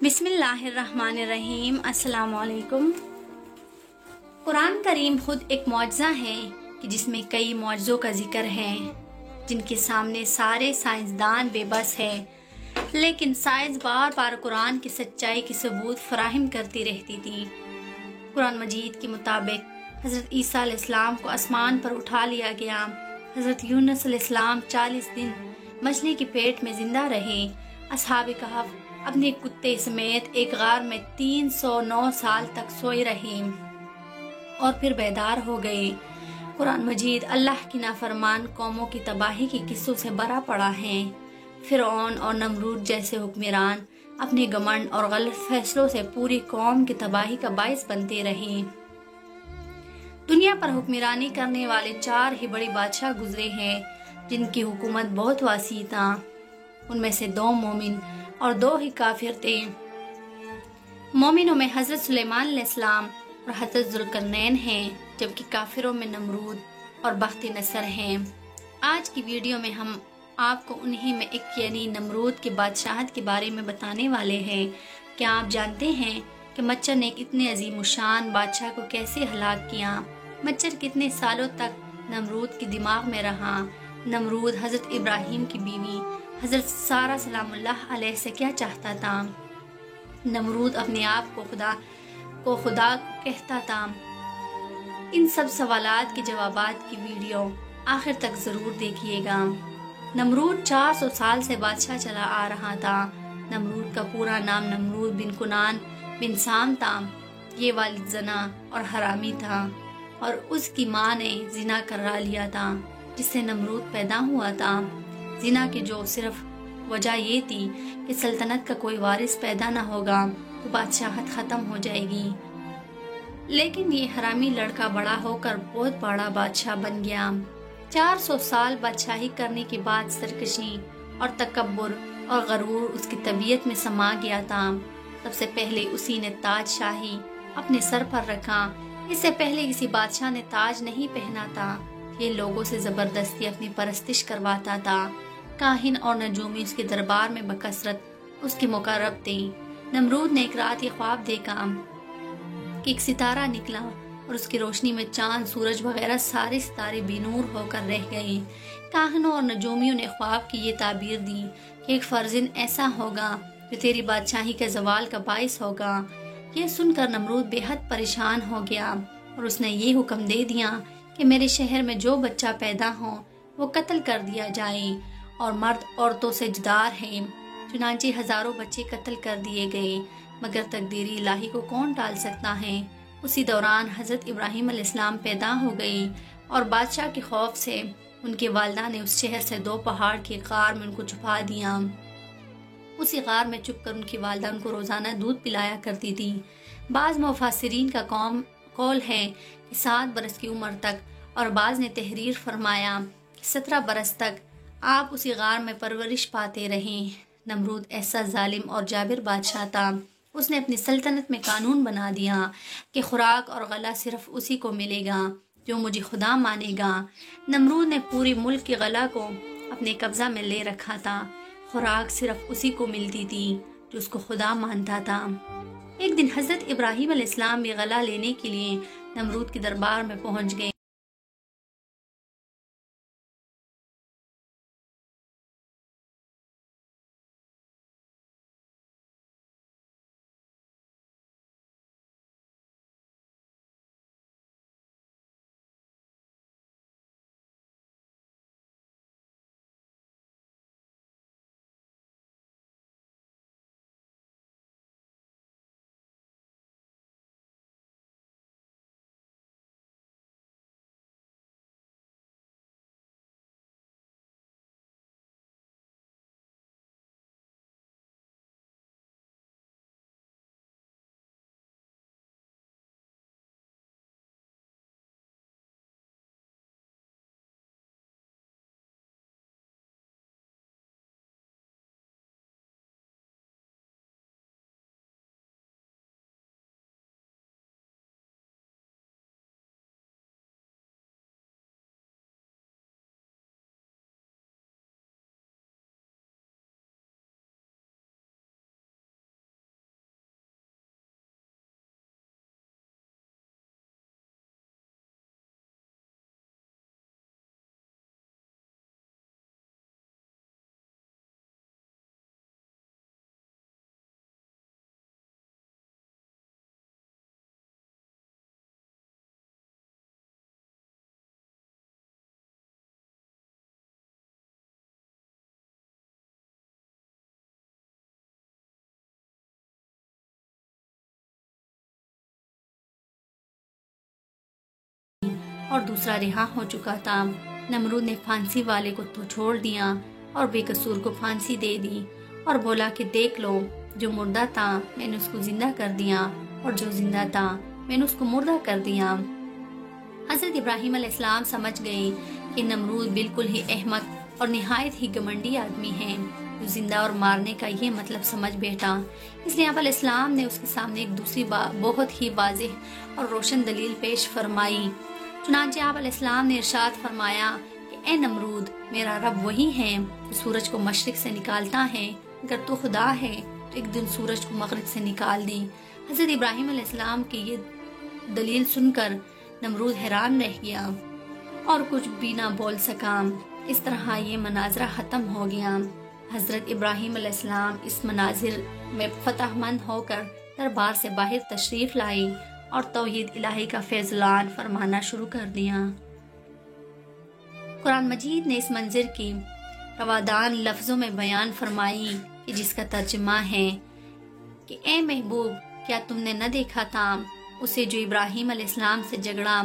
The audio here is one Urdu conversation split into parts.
بسم اللہ الرحمن الرحیم۔ السلام علیکم۔ قرآن کریم خود ایک معجزہ ہے کہ جس میں کئی معجزوں کا ذکر ہے جن کے سامنے سارے سائنسدان بے بس ہیں، لیکن سائنس بار بار قرآن کی سچائی کی ثبوت فراہم کرتی رہتی تھی۔ قرآن مجید کے مطابق حضرت عیسیٰ علیہ السلام کو آسمان پر اٹھا لیا گیا۔ حضرت یونس علیہ السلام 40 دن مچھلی کے پیٹ میں زندہ رہے۔ اصحاب کہف اپنے کتے سمیت ایک غار میں 309 سال تک سوئے رہے اور پھر بیدار ہو گئے۔ قرآن مجید اللہ کی نافرمان قوموں کی تباہی کے قصوں سے بھرا پڑا ہے۔ فرعون اور نمرود جیسے حکمران اپنے گھمنڈ اور غلط فیصلوں سے پوری قوم کی تباہی کا باعث بنتے رہے۔ دنیا پر حکمرانی کرنے والے 4 ہی بڑے بادشاہ گزرے ہیں جن کی حکومت بہت وسیع تھا۔ ان میں سے 2 مومن اور 2 ہی کافر تھے۔ مومنوں میں حضرت سلیمان علیہ السلام اور حضرت ذوالقرنین ہیں، جبکہ کافروں میں نمرود اور بخت نصر ہیں۔ آج کی ویڈیو میں ہم آپ کو انہی میں ایک یعنی نمرود کی بادشاہت کے بارے میں بتانے والے ہیں۔ کیا آپ جانتے ہیں کہ مچھر نے اتنے عظیم الشان بادشاہ کو کیسے ہلاک کیا؟ مچھر کتنے سالوں تک نمرود کے دماغ میں رہا؟ نمرود حضرت ابراہیم کی بیوی حضرت سارہ سلام اللہ علیہ سے کیا چاہتا تھا؟ نمرود اپنے آپ کو خدا کہتا تھا۔ ان سب سوالات کے جوابات کی ویڈیو آخر تک ضرور دیکھیے گا۔ نمرود 400 سال سے بادشاہ چلا آ رہا تھا۔ نمرود کا پورا نام نمرود بن کنان بن سام تھا۔ یہ والد زنا اور حرامی تھا اور اس کی ماں نے زنا کرا لیا تھا جس سے نمرود پیدا ہوا تھا۔ زنا کی جو صرف وجہ یہ تھی کہ سلطنت کا کوئی وارث پیدا نہ ہوگا تو بادشاہت ختم ہو جائے گی، لیکن یہ حرامی لڑکا بڑا ہو کر بہت بڑا بادشاہ بن گیا۔ 400 سال بادشاہی کرنے کے بعد سرکشی اور تکبر اور غرور اس کی طبیعت میں سما گیا تھا۔ سب سے پہلے اسی نے تاج شاہی اپنے سر پر رکھا۔ اس سے پہلے کسی بادشاہ نے تاج نہیں پہنا تھا۔ یہ لوگوں سے زبردستی اپنی پرستش کرواتا تھا۔ کاہن اور نجومی اس کے دربار میں بکثرت اس کے مقرب تھے۔ نمرود نے ایک رات یہ خواب دیکھا کہ ایک ستارہ نکلا اور اس کی روشنی میں چاند، سورج وغیرہ سارے ستارے بے نور ہو کر رہ گئے۔ کاہنوں اور نجومیوں نے خواب کی یہ تعبیر دی کہ ایک فرزند ایسا ہوگا جو تیری بادشاہی کے زوال کا باعث ہوگا۔ یہ سن کر نمرود بے حد پریشان ہو گیا اور اس نے یہ حکم دے دیا کہ میرے شہر میں جو بچہ پیدا ہو وہ قتل کر دیا جائے، اور مرد عورتوں سے جدار ہیں۔ چنانچہ ہزاروں بچے قتل کر دیے گئے، مگر تقدیر الہی کو کون ٹال سکتا ہے۔ اسی دوران حضرت ابراہیم علیہ السلام پیدا ہو گئے اور بادشاہ کے خوف سے ان کے والدہ نے اس شہر سے 2 پہاڑ کے غار میں ان کو چھپا دیا۔ اسی غار میں چھپ کر ان کی والدہ ان کو روزانہ دودھ پلایا کرتی تھی۔ بعض مفسرین کا قول ہے کہ 7 برس کی عمر تک، اور بعض نے تحریر فرمایا کہ 17 برس تک آپ اسی غار میں پرورش پاتے رہیں۔ نمرود ایسا ظالم اور جابر بادشاہ تھا۔ اس نے اپنی سلطنت میں قانون بنا دیا کہ خوراک اور غلہ صرف اسی کو ملے گا جو مجھے خدا مانے گا۔ نمرود نے پوری ملک کے غلہ کو اپنے قبضہ میں لے رکھا تھا۔ خوراک صرف اسی کو ملتی تھی جو اس کو خدا مانتا تھا۔ ایک دن حضرت ابراہیم علیہ السلام بھی غلہ لینے کے لیے نمرود کے دربار میں پہنچ گئے۔ اور دوسرا رہا ہو چکا تھا۔ نمرود نے پھانسی والے کو تو چھوڑ دیا اور بے قصور کو پھانسی دے دی اور بولا کہ دیکھ لو، جو مردہ تھا میں نے اس کو زندہ کر دیا اور جو زندہ تھا میں نے اس کو مردہ کر دیا۔ حضرت ابراہیم علیہ السلام سمجھ گئے کہ نمرود بالکل ہی احمق اور نہایت ہی گمنڈی آدمی ہے، جو زندہ اور مارنے کا یہ مطلب سمجھ بیٹھا۔ اس لیے آپ علیہ السلام نے اس کے سامنے ایک دوسری بہت ہی واضح اور روشن دلیل پیش فرمائی۔ چنانچہ آپ علیہ السلام نے ارشاد فرمایا کہ اے نمرود، میرا رب وہی ہے جو سورج کو مشرق سے نکالتا ہے، اگر تو خدا ہے تو ایک دن سورج کو مغرب سے نکال دی۔ حضرت ابراہیم علیہ السلام کی یہ دلیل سن کر نمرود حیران رہ گیا اور کچھ بھی نہ بول سکا۔ اس طرح یہ مناظرہ ختم ہو گیا۔ حضرت ابراہیم علیہ السلام اس مناظر میں فتح مند ہو کر دربار سے باہر تشریف لائی اور توحید الہی کا فیضان فرمانا شروع کر دیا۔ قرآن مجید نے اس منظر کی روادان لفظوں میں بیان فرمائی کہ جس کا ترجمہ ہے کہ اے محبوب، کیا تم نے نہ دیکھا تھا اسے جو ابراہیم علیہ السلام سے جھگڑا،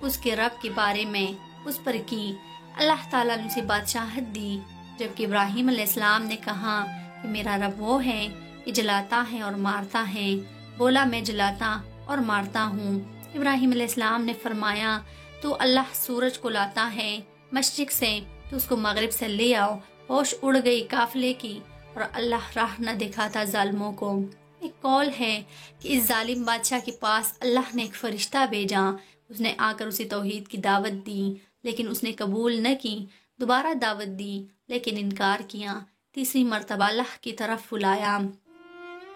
اس کے رب کے بارے میں اس پر کی، اللہ تعالیٰ نے اسے بادشاہت دی، جبکہ ابراہیم علیہ السلام نے کہا کہ میرا رب وہ ہے کہ جلاتا ہے اور مارتا ہے، بولا میں جلاتا اور مارتا ہوں۔ ابراہیم علیہ السلام نے فرمایا تو اللہ سورج کو لاتا ہے مشرق سے تو اس کو مغرب سے لے آؤ۔ ہوش اڑ گئی قافلے کی اور اللہ راہ نہ دکھاتا ظالموں کو۔ ایک قول ہے کہ اس ظالم بادشاہ کے پاس اللہ نے ایک فرشتہ بھیجا، اس نے آ کر اسے توحید کی دعوت دی لیکن اس نے قبول نہ کی، دوبارہ دعوت دی لیکن انکار کیا، تیسری مرتبہ اللہ کی طرف بلایا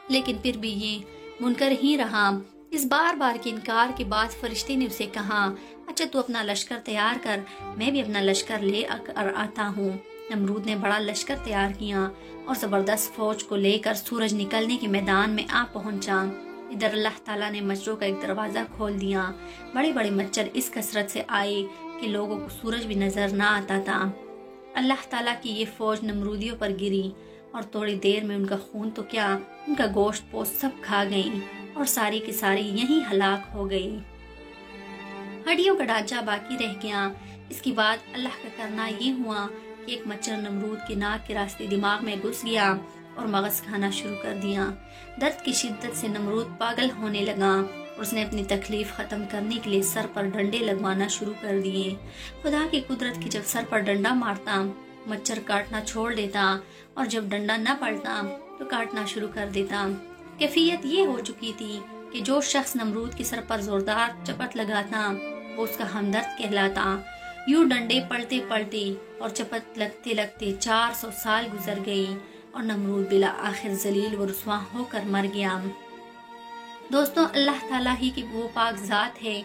لیکن پھر بھی یہ منکر ہی رہا۔ اس بار بار کے انکار کے بعد فرشتے نے اسے کہا اچھا تو اپنا لشکر تیار کر، میں بھی اپنا لشکر لے کر آتا ہوں۔ نمرود نے بڑا لشکر تیار کیا اور زبردست فوج کو لے کر سورج نکلنے کے میدان میں آ پہنچا۔ ادھر اللہ تعالیٰ نے مچھروں کا ایک دروازہ کھول دیا، بڑے بڑے مچھر اس کثرت سے آئے کہ لوگوں کو سورج بھی نظر نہ آتا تھا۔ اللہ تعالیٰ کی یہ فوج نمرودیوں پر گری اور تھوڑی دیر میں ان کا خون تو کیا، ان کا گوشت پوست سب کھا گئی اور ساری کی ساری یہیں ہلاک ہو گئی، ہڈیوں کا ڈھانچہ باقی رہ گیا۔ اس کے بعد اللہ کا کرنا یہ ہوا کہ ایک مچھر نمرود کے ناک کے راستے دماغ میں گھس گیا اور مغز کھانا شروع کر دیا۔ درد کی شدت سے نمرود پاگل ہونے لگا اور اس نے اپنی تکلیف ختم کرنے کے لیے سر پر ڈنڈے لگوانا شروع کر دیے۔ خدا کی قدرت کی جب سر پر ڈنڈا مارتا مچھر کاٹنا چھوڑ دیتا اور جب ڈنڈا نہ پڑتا تو کاٹنا شروع کر دیتا۔ کیفیت یہ ہو چکی تھی کہ جو شخص نمرود کے سر پر زوردار چپت لگاتا وہ اس کا ہمدرد کہلاتا۔ یوں ڈنڈے پڑتے پڑتے اور چپت لگتے لگتے 400 سال گزر گئی اور نمرود بلا آخر ذلیل و رسوا ہو کر مر گیا۔ دوستوں، اللہ تعالیٰ ہی کی وہ پاک ذات ہے